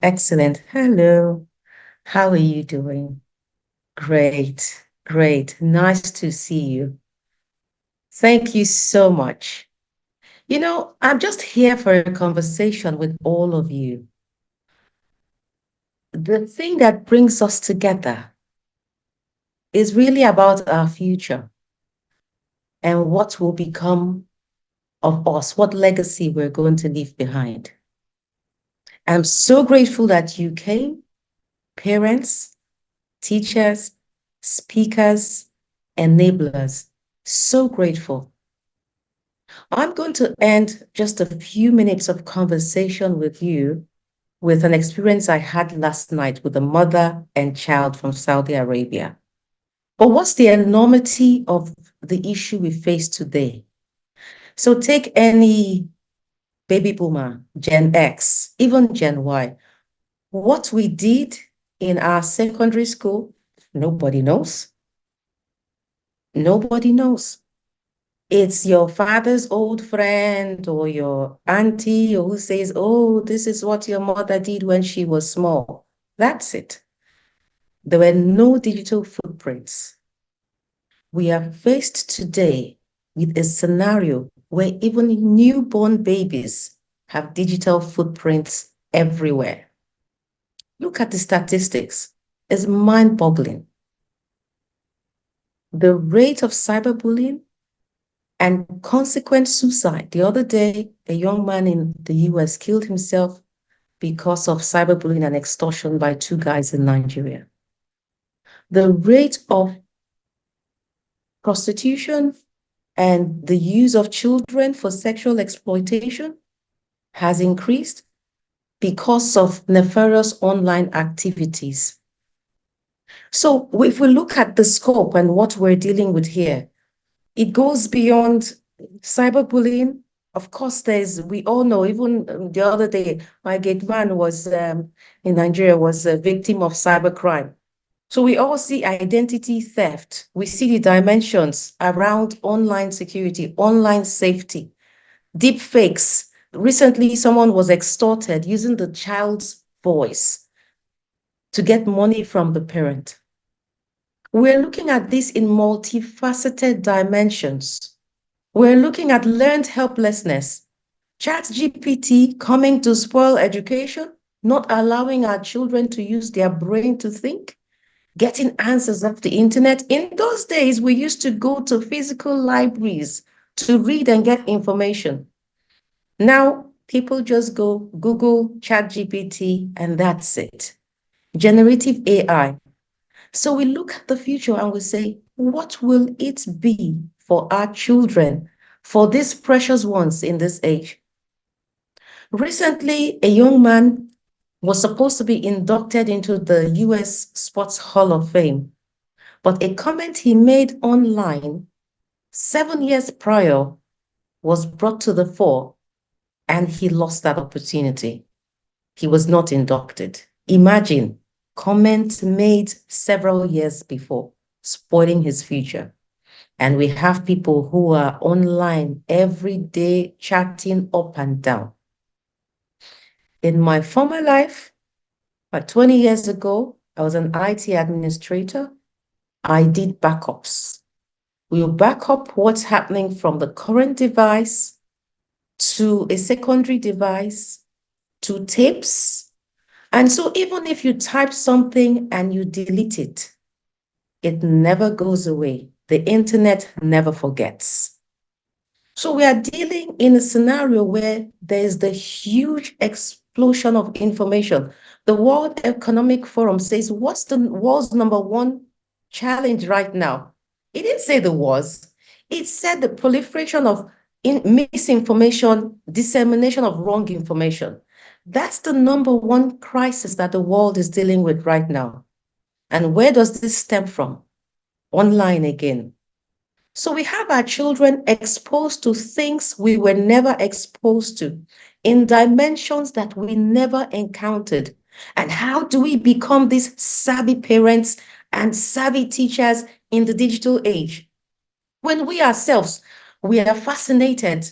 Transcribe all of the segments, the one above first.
Excellent. Hello. How are you doing? Great. Great. Nice to see you. Thank you so much. I'm just here for a conversation with all of you. The thing that brings us together is really about our future and what will become of us, what legacy we're going to leave behind. I'm so grateful that you came, parents, teachers, speakers, enablers. So grateful. I'm going to end just a few minutes of conversation with you with an experience I had last night with a mother and child from Saudi Arabia. But what's the enormity of the issue we face today? So take any baby boomer, Gen X, even Gen Y. What we did in our secondary school, nobody knows. Nobody knows. It's your father's old friend or your auntie who says, oh, this is what your mother did when she was small. That's it. There were no digital footprints. We are faced today with a scenario where even newborn babies have digital footprints everywhere. Look at the statistics. It's mind-boggling. The rate of cyberbullying and consequent suicide. The other day, a young man in the US killed himself because of cyberbullying and extortion by two guys in Nigeria. The rate of prostitution and the use of children for sexual exploitation has increased because of nefarious online activities. So if we look at the scope and what we're dealing with here, it goes beyond cyberbullying. Of course, we all know, even the other day, my gate man was in Nigeria, was a victim of cybercrime. So we all see identity theft. We see the dimensions around online security, online safety, deep fakes. Recently, someone was extorted using the child's voice to get money from the parent. We're looking at this in multifaceted dimensions. We're looking at learned helplessness. ChatGPT coming to spoil education, not allowing our children to use their brain to think, getting answers off the internet. In those days, we used to go to physical libraries to read and get information. Now, people just go Google ChatGPT and that's it. Generative AI. So we look at the future and we say, what will it be for our children, for these precious ones in this age? Recently, a young man was supposed to be inducted into the US Sports Hall of Fame, but a comment he made online 7 years prior was brought to the fore and he lost that opportunity. He was not inducted. Imagine, comment made several years before, spoiling his future. And we have people who are online every day chatting up and down. In my former life, about 20 years ago, I was an IT administrator. I did backups. We will back up what's happening from the current device to a secondary device to tapes. And so even if you type something and you delete it, it never goes away. The internet never forgets. So we are dealing in a scenario where there's the huge explosion of information. The World Economic Forum says, what's the world's number one challenge right now? It didn't say the wars. It said the proliferation of misinformation, dissemination of wrong information. That's the number one crisis that the world is dealing with right now. And where does this stem from? Online again. So we have our children exposed to things we were never exposed to in dimensions that we never encountered. And how do we become these savvy parents and savvy teachers in the digital age? When we ourselves, we are fascinated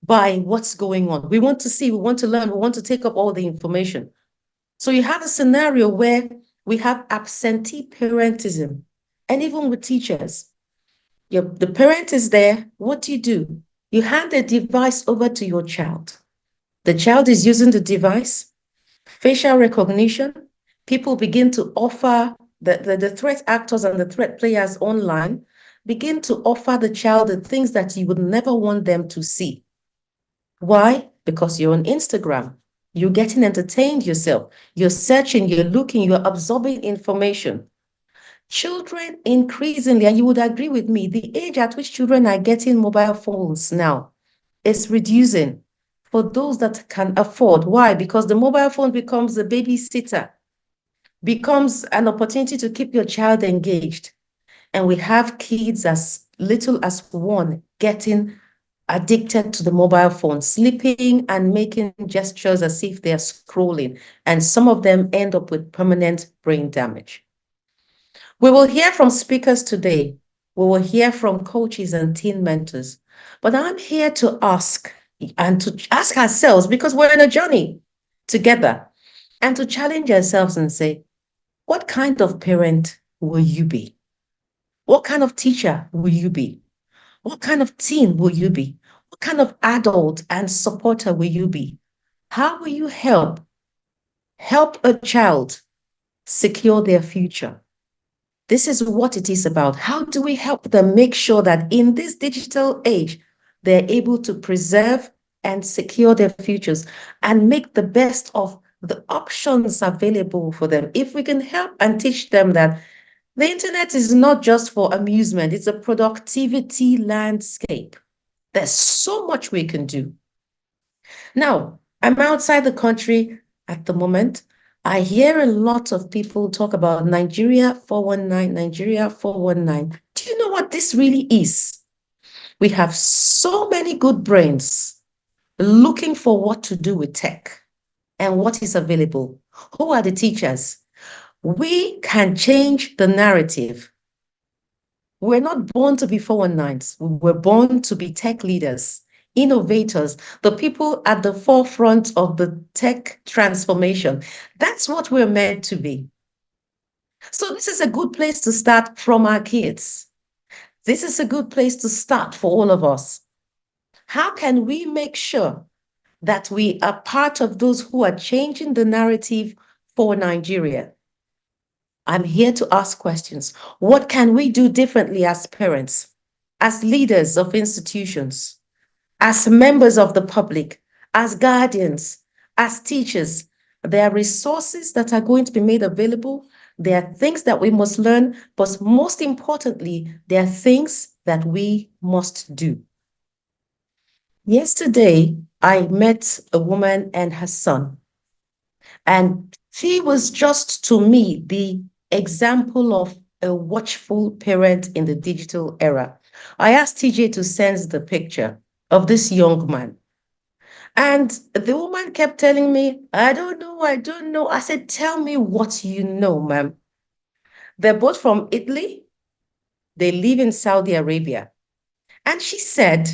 by what's going on. We want to see, we want to learn, we want to take up all the information. So you have a scenario where we have absentee parentism, and even with teachers, the parent is there. What do? You hand the device over to your child. The child is using the device, facial recognition. People begin to offer the threat actors and the threat players online begin to offer the child the things that you would never want them to see. Why? Because you're on Instagram. You're getting entertained yourself. You're searching, you're looking, you're absorbing information. Children increasingly, and you would agree with me, the age at which children are getting mobile phones now is reducing for those that can afford. Why? Because the mobile phone becomes a babysitter, becomes an opportunity to keep your child engaged. And we have kids as little as one getting addicted to the mobile phone, sleeping and making gestures as if they're scrolling. And some of them end up with permanent brain damage. We will hear from speakers today. We will hear from coaches and teen mentors. But I'm here to ask and to ask ourselves, because we're in a journey together, and to challenge ourselves and say, what kind of parent will you be? What kind of teacher will you be? What kind of teen will you be? What kind of adult and supporter will you be? How will you help a child secure their future? This is what it is about. How do we help them make sure that in this digital age, they're able to preserve and secure their futures and make the best of the options available for them? If we can help and teach them that the internet is not just for amusement, it's a productivity landscape. There's so much we can do. Now, I'm outside the country at the moment. I hear a lot of people talk about Nigeria 419, Nigeria 419. Do you know what this really is? We have so many good brains looking for what to do with tech and what is available. Who are the teachers? We can change the narrative. We're not born to be 419s. We were born to be tech leaders, innovators, the people at the forefront of the tech transformation. That's what we're meant to be. So this is a good place to start from our kids. This is a good place to start for all of us. How can we make sure that we are part of those who are changing the narrative for Nigeria? I'm here to ask questions. What can we do differently as parents, as leaders of institutions, as members of the public, as guardians, as teachers? There are resources that are going to be made available. There are things that we must learn, but most importantly, there are things that we must do. Yesterday, I met a woman and her son, and she was just, to me, the example of a watchful parent in the digital era. I asked TJ to send the picture of this young man. And the woman kept telling me, I don't know, I don't know. I said, tell me what you know, ma'am. They're both from Italy. They live in Saudi Arabia. And she said,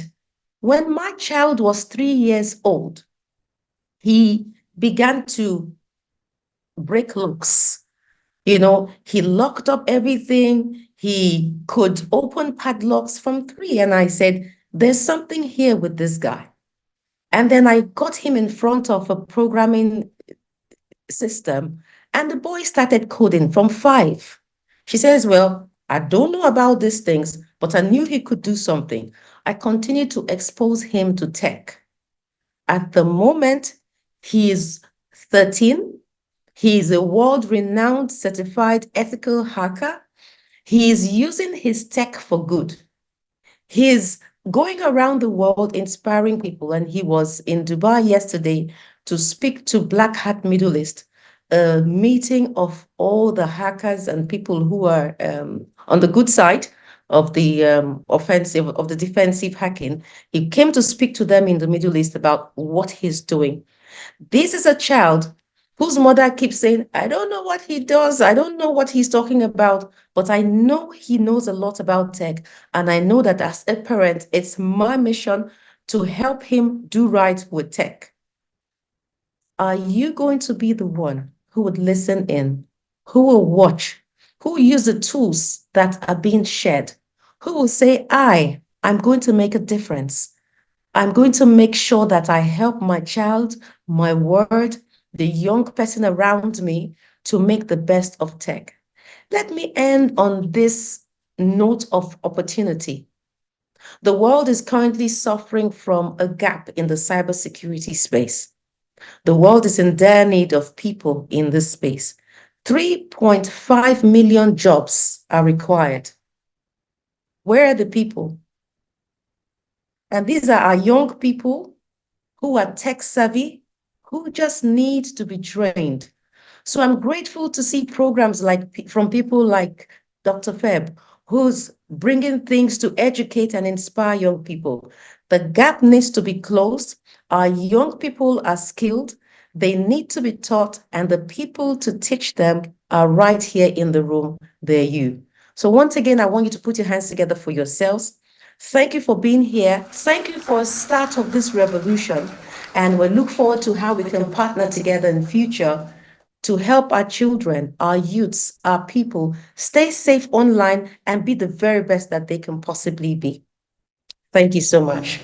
when my child was 3 years old, he began to break locks. You know, he locked up everything. He could open padlocks from 3. And I said, there's something here with this guy. And then I got him in front of a programming system, and the boy started coding from 5. She says, well, I don't know about these things, but I knew he could do something. I continued to expose him to tech. At the moment, he is 13. He is a world-renowned certified ethical hacker. He is using his tech for good. He is going around the world inspiring people, and he was in Dubai yesterday to speak to Black Hat Middle East, a meeting of all the hackers and people who are on the good side of the offensive, of the defensive hacking. He came to speak to them in the Middle East about what he's doing. This is a child whose mother keeps saying, I don't know what he does. I don't know what he's talking about, but I know he knows a lot about tech. And I know that as a parent, it's my mission to help him do right with tech. Are you going to be the one who would listen in, who will watch, who will use the tools that are being shared, who will say, I'm going to make a difference. I'm going to make sure that I help my child, my word, the young person around me to make the best of tech. Let me end on this note of opportunity. The world is currently suffering from a gap in the cybersecurity space. The world is in dire need of people in this space. 3.5 million jobs are required. Where are the people? And these are our young people who are tech savvy, who just need to be trained. So I'm grateful to see programs like from people like Dr. Feb, who's bringing things to educate and inspire young people. The gap needs to be closed. Our young people are skilled. They need to be taught, and the people to teach them are right here in the room. They're you. So once again, I want you to put your hands together for yourselves. Thank you for being here. Thank you for the start of this revolution. And we look forward to how we can partner together in the future to help our children, our youths, our people stay safe online and be the very best that they can possibly be. Thank you so much.